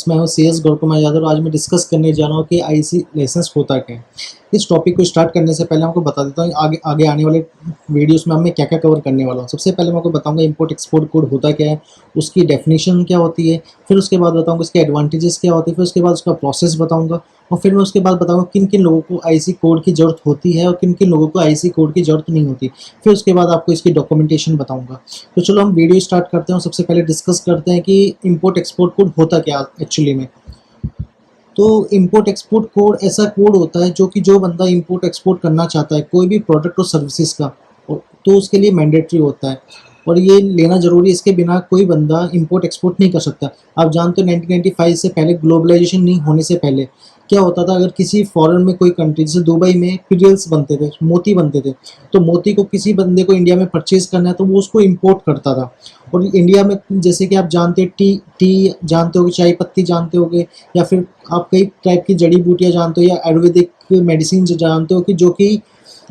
मैं हूं CS गौरकुमार यादव। आज मैं डिस्कस करने जा रहा हूं कि IC लाइसेंस होता क्या है। इस टॉपिक को स्टार्ट करने से पहले आपको बता देता हूं आगे आगे आने वाले वीडियोस में मैं क्या क्या कवर करने वाला हूं। सबसे पहले मैं आपको बताऊंगा इंपोर्ट एक्सपोर्ट कोड होता क्या है, उसकी डेफिनेशन क्या होती है, फिर उसके बाद बताऊंगा इसके एडवांटेजेस क्या होते हैं, फिर उसके बाद उसका प्रोसेस बताऊंगा और फिर मैं उसके बाद बताऊंगा किन किन लोगों को IC कोड की ज़रूरत होती है और किन किन लोगों को IC कोड की ज़रूरत नहीं होती। फिर उसके बाद आपको इसकी डॉक्यूमेंटेशन बताऊंगा। तो चलो हम वीडियो स्टार्ट करते हैं। सबसे पहले डिस्कस करते हैं कि इंपोर्ट एक्सपोर्ट कोड होता क्या एक्चुअली में। तो इंपोर्ट एक्सपोर्ट कोड ऐसा कोड होता है जो बंदा इंपोर्ट एक्सपोर्ट करना चाहता है कोई भी प्रोडक्ट और सर्विसेज का, तो उसके लिए मैंडेटरी होता है और ये लेना ज़रूरी है। इसके बिना कोई बंदा इंपोर्ट एक्सपोर्ट नहीं कर सकता। आप जानते हो 1995 से पहले, ग्लोबलाइजेशन नहीं होने से पहले क्या होता था, अगर किसी फॉरेन में कोई कंट्री जैसे दुबई में पिरियल्स बनते थे, मोती बनते थे, तो मोती को किसी बंदे को इंडिया में परचेज करना है तो वो उसको इंपोर्ट करता था। और इंडिया में जैसे कि आप जानते हैं टी जानते होगे, चाय पत्ती जानते होगे, या फिर आप कई टाइप की जड़ी बूटियाँ जानते हो या आयुर्वेदिक मेडिसिन जानते हो कि जो कि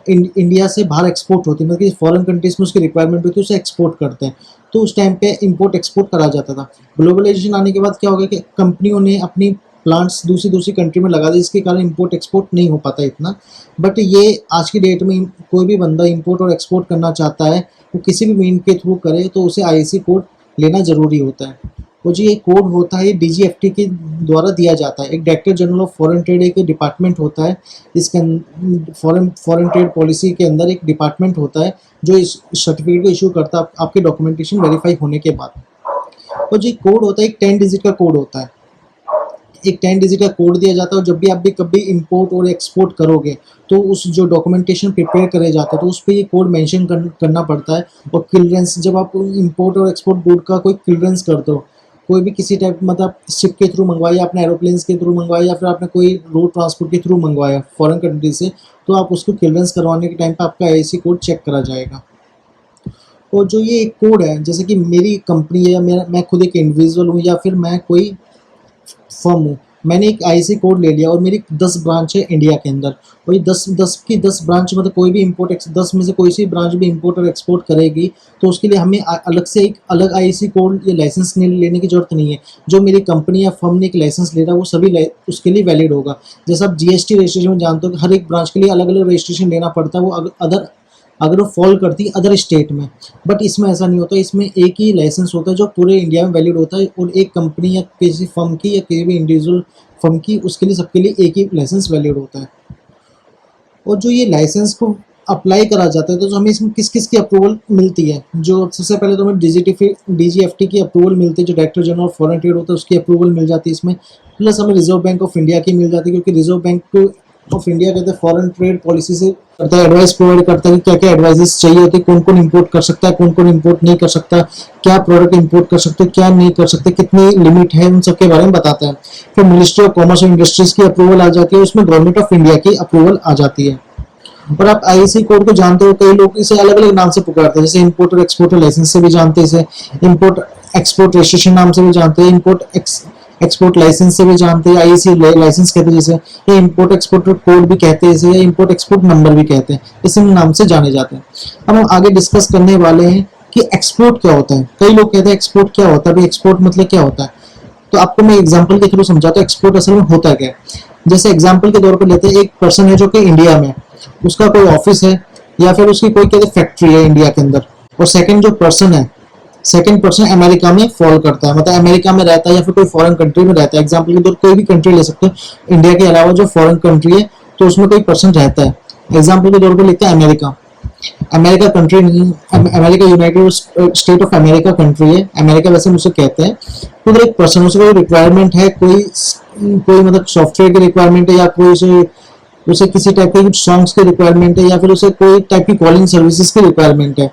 इंडिया से बाहर एक्सपोर्ट होती है, मतलब कि फॉरेन कंट्रीज में उसकी रिक्वायरमेंट होती है, उसे एक्सपोर्ट करते हैं। तो उस टाइम पे इंपोर्ट एक्सपोर्ट करा जाता था। ग्लोबलाइजेशन आने के बाद क्या हो गया कि कंपनियों ने अपनी प्लांट्स दूसरी दूसरी कंट्री में लगा दी, जिसके कारण इंपोर्ट एक्सपोर्ट नहीं हो पाता इतना। बट ये आज की डेट में कोई भी बंदा इंपोर्ट और एक्सपोर्ट करना चाहता है, वो किसी भी मीन के थ्रू करे तो उसे IC कोड लेना ज़रूरी होता है। और जो ये कोड होता है DGFT के द्वारा दिया जाता है। एक director general of foreign trade एक डिपार्टमेंट होता है। इसके फॉरेन ट्रेड पॉलिसी के अंदर एक डिपार्टमेंट होता है जो इस सर्टिफिकेट को इशू करता है आपके डॉक्यूमेंटेशन वेरीफाई होने के बाद। और जो कोड होता है एक 10 डिजिट का कोड होता है। एक 10 डिजिट का कोड दिया जाता है और जब भी आप कभी इंपोर्ट और एक्सपोर्ट करोगे तो उस जो डॉक्यूमेंटेशन प्रिपेयर करे जाते हैं तो उस पर ये कोड मेंशन करना पड़ता है। और क्लियरेंस, जब आप इंपोर्ट और एक्सपोर्ट गुड का कोई क्लियरेंस करते हो, कोई भी किसी टाइप मतलब शिप के थ्रू मंगवाया, आपने एरोप्लेन्स के थ्रू मंगवाया या फिर आपने कोई रोड ट्रांसपोर्ट के थ्रू मंगवाया फॉरेन कंट्री से, तो आप उसको क्लियरेंस करवाने के टाइम पर आपका IC कोड चेक करा जाएगा। और जो ये एक कोड है, जैसे कि मेरी कंपनी है या मैं खुद एक इंडिविजुअल हूँ या फिर मैं कोई फर्म हूँ, मैंने एक IC कोड ले लिया और मेरी 10 ब्रांच है इंडिया के अंदर, और ये 10 ब्रांच मतलब कोई भी इंपोर्ट 10 में से कोई सी ब्रांच भी इंपोर्ट और एक्सपोर्ट करेगी तो उसके लिए हमें अलग से एक अलग IC कोड या लाइसेंस लेने की जरूरत नहीं है। जो मेरी कंपनी या फर्म ने एक लाइसेंस ले रहा है वो सभी उसके लिए वैलिड होगा। जैसे आप GST रजिस्ट्रेशन जानते हो कि हर एक ब्रांच के लिए अलग अलग रजिस्ट्रेशन लेना पड़ता है, वो अगर वो फॉल करती है अदर स्टेट में। बट इसमें ऐसा नहीं होता, इसमें एक ही लाइसेंस होता है जो पूरे इंडिया में वैलिड होता है। और एक कंपनी या किसी फर्म की या किसी भी इंडिविजुअल फर्म की, उसके लिए सबके लिए एक ही लाइसेंस वैलिड होता है। और जो ये लाइसेंस को अप्लाई करा जाता है तो हमें इसमें किस किस की अप्रूवल मिलती है। जो सबसे पहले तो हमें DGFT की अप्रूवल मिलती है, जो director general of foreign trade होता है उसकी अप्रूवल मिल जाती है इसमें। प्लस हमें रिजर्व बैंक ऑफ इंडिया की मिल जाती है, क्योंकि रिजर्व बैंक ऑफ इंडिया कहते हैं फॉरेन ट्रेड पॉलिसी से करता है, एडवाइस प्रोवाइड करता है कि क्या क्या एडवाइजेस चाहिए होते हैं, कौन कौन इंपोर्ट कर सकता है, कौन कौन इंपोर्ट नहीं कर सकता, क्या प्रोडक्ट इंपोर्ट कर सकते हैं, क्या नहीं कर सकते, कितनी लिमिट है, उन सब के बारे में बताता है। फिर मिनिस्ट्री ऑफ कॉमर्स और इंडस्ट्रीज की अप्रूवल आ जाती है, उसमें गवर्नमेंट ऑफ इंडिया की अप्रूवल आ जाती है। और आप IC कोड को जानते हो, कई लोग इसे अलग अलग नाम से पुकारते हैं, जैसे इंपोर्ट और एक्सपोर्ट लाइसेंस से भी जानते हैं इसे, इंपोर्ट एक्सपोर्ट रजिस्ट्रेशन नाम से भी जानते हैं, इंपोर्ट एक्सपोर्ट लाइसेंस से भी जानते हैं, IC लाइसेंस कहते हैं जिसे, या इंपोर्ट एक्सपोर्ट कोड भी कहते हैं इसे, या इंपोर्ट एक्सपोर्ट नंबर भी कहते हैं, इस नाम से जाने जाते हैं। अब हम आगे डिस्कस करने वाले हैं कि एक्सपोर्ट क्या होता है। कई लोग कहते हैं एक्सपोर्ट क्या होता है, भाई एक्सपोर्ट मतलब क्या होता है। तो आपको मैं एग्जांपल के थ्रू समझाता हूँ एक्सपोर्ट असल में होता क्या है। जैसे एग्जांपल के तौर पर लेते हैं, एक पर्सन है जो कि इंडिया में, उसका कोई ऑफिस है या फिर उसकी कोई कहते फैक्ट्री है इंडिया के अंदर, और सेकंड पर्सन अमेरिका में फॉल करता है, मतलब अमेरिका में रहता है या फिर कोई फॉरेन कंट्री में रहता है। एग्जांपल के तौर कोई भी कंट्री ले सकते हैं इंडिया के अलावा जो फॉरेन कंट्री है, तो उसमें कोई पर्सन रहता है। एग्जांपल के तौर पर लेते हैं अमेरिका कंट्री नहीं, America United state of America country है, अमेरिका वैसे मुझे कहते हैं। तो उधर एक पर्सन, उसको कोई रिक्वायरमेंट है, कोई मतलब सॉफ्टवेयर की रिक्वायरमेंट है, या कोई उसे किसी टाइप के सॉन्ग्स की रिक्वायरमेंट है, या फिर उसे कोई टाइप की कॉलिंग सर्विसेज की रिक्वायरमेंट है,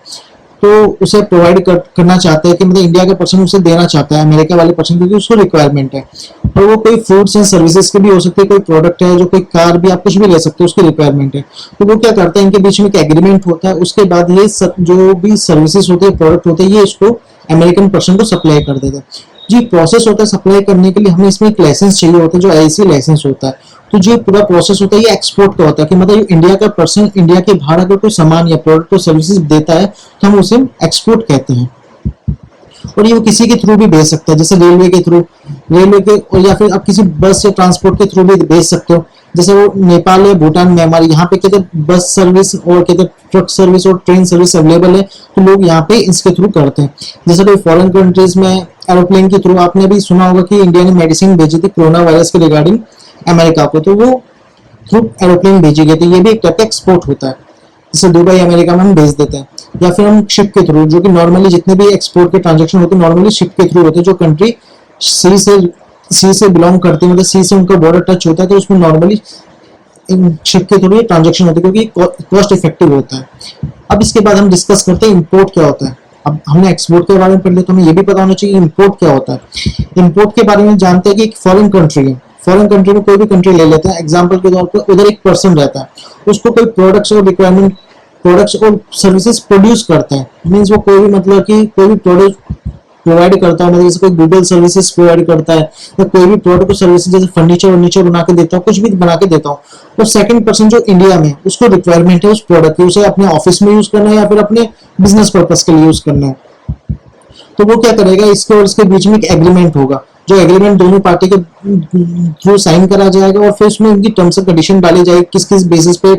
तो उसे प्रोवाइड करना चाहते हैं कि मतलब इंडिया का पर्सन उसे देना चाहता है अमेरिका वाले पर्सन, क्योंकि उसको रिक्वायरमेंट है। और वो कोई फूड्स एंड सर्विसेज के भी हो सकते हैं, कोई प्रोडक्ट है, जो कोई कार भी, आप कुछ भी ले सकते हो, उसकी रिक्वायरमेंट है। तो वो क्या करता है, इनके बीच में एक एग्रीमेंट होता है, उसके बाद ये जो भी सर्विसेज होते हैं, प्रोडक्ट होते हैं, ये इसको अमेरिकन पर्सन को सप्लाई कर देते हैं। जी प्रोसेस होता है सप्लाई करने के लिए, हमें इसमें एक लाइसेंस चाहिए होता है जो IC लाइसेंस होता है। तो जो पूरा प्रोसेस होता है ये एक्सपोर्ट का होता है, कि मतलब इंडिया का पर्सन इंडिया के बाहर अगर कोई सामान या प्रोडक्ट को सर्विसेज देता है तो हम उसे एक्सपोर्ट कहते हैं। और ये वो किसी के थ्रू भी भेज सकता है, जैसे रेलवे के थ्रू, रेलवे के, और या फिर आप किसी बस या ट्रांसपोर्ट के थ्रू भी भेज सकते हो। जैसे वो नेपाल या भूटान में हमारे यहाँ पे कहते बस सर्विस और कहते ट्रक सर्विस और ट्रेन सर्विस अवेलेबल है, तो लोग यहाँ पे इसके थ्रू करते हैं। जैसे कोई फॉरेन कंट्रीज में एरोप्लेन के थ्रू, आपने भी सुना होगा कि इंडिया ने मेडिसिन भेजी थी कोरोना वायरस के रिगार्डिंग अमेरिका को, तो वो थ्रू एरोप्लेन भेजी गई थी। ये भी एक टाइप का एक्सपोर्ट होता है, जैसे दुबई अमेरिका में हम भेज देते हैं। या फिर हम शिप के थ्रू, जो कि नॉर्मली जितने भी एक्सपोर्ट के ट्रांजेक्शन होते हैं नॉर्मली शिप के थ्रू होते हैं, जो कंट्री सी से बिलोंग करती है, मतलब सी से उनका बॉर्डर टच होता है, तो उसमें नॉर्मली शिप के थ्रू ये ट्रांजेक्शन होते हैं, क्योंकि कॉस्ट इफेक्टिव होता है। अब इसके बाद हम डिस्कस करते हैं इंपोर्ट क्या होता है। अब हमने एक्सपोर्ट के बारे में पढ़ लिया, तो हमें ये भी पता होना चाहिए इंपोर्ट क्या होता है। इंपोर्ट के बारे में जानते हैं कि एक फॉरेन कंट्री है, फॉरेन कंट्री में कोई भी कंट्री ले लेते हैं एग्जांपल के तौर पर, उधर एक पर्सन रहता है, उसको कोई प्रोडक्ट्स और रिक्वायरमेंट, प्रोडक्ट्स और सर्विसेज प्रोड्यूस करते हैं, मींस वो कोई भी मतलब कि कोई भी प्रोडक्ट प्रोवाइड करता है, मतलब जैसे कोई गूगल सर्विसेज प्रोवाइड करता है, या कोई भी प्रोडक्ट को सर्विसेज जैसे फर्नीचर बना के देता हूँ, कुछ भी बना के देता हूँ, और सेकंड पर्सन जो इंडिया में, उसको रिक्वायरमेंट है उस प्रोडक्ट की, उसे अपने ऑफिस में यूज करना है या फिर अपने बिजनेस पर्पज के लिए यूज करना है, तो वो क्या करेगा, इसके और इसके बीच में एक एग्रीमेंट होगा, जो एग्रीमेंट दोनों पार्टी के थ्रू साइन करा जाएगा, और फिर उसमें उनकी टर्म्स एंड कंडीशन डाली जाएगी, किस किस बेसिस पे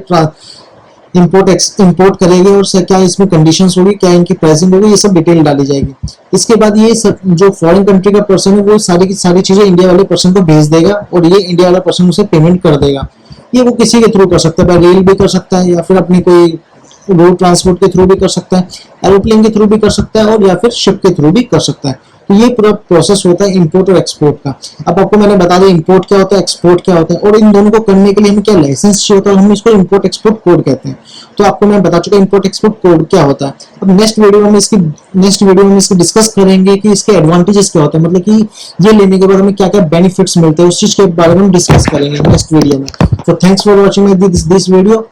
इंपोर्ट करेंगे, और क्या इसमें कंडीशंस होगी, क्या इनकी प्राइसिंग होगी, ये सब डिटेल डाली जाएगी। इसके बाद ये सब जो फॉरेन कंट्री का पर्सन है वो सारी की सारी चीजें इंडिया वाले पर्सन को भेज देगा, और ये इंडिया वाला पर्सन उसे पेमेंट कर देगा। ये वो किसी के थ्रू कर सकता है, रेल भी कर सकता है, या फिर अपने कोई रोड ट्रांसपोर्ट के थ्रू भी कर सकता है, एरोप्लेन के थ्रू भी कर सकता है, और या फिर शिप के थ्रू भी कर सकता है। तो ये पूरा प्रोसेस होता है इंपोर्ट और एक्सपोर्ट का। अब आपको मैंने बता दिया इंपोर्ट क्या होता है, एक्सपोर्ट क्या होता है, और इन दोनों को करने के लिए हमें क्या लाइसेंस चाहिए होता है, हम इसको इंपोर्ट एक्सपोर्ट कोड कहते हैं। तो आपको मैं बता चुका इंपोर्ट एक्सपोर्ट कोड क्या होता है। अब नेक्स्ट वीडियो में इसकी डिस्कस करेंगे कि इसके एडवांटेजेस क्या होते हैं, मतलब कि ये लेने के बाद हमें क्या क्या बेनिफिट्स मिलते हैं, उस चीज के बारे में हम डिस्कस करेंगे नेक्स्ट वीडियो में। तो thanks for watching this video.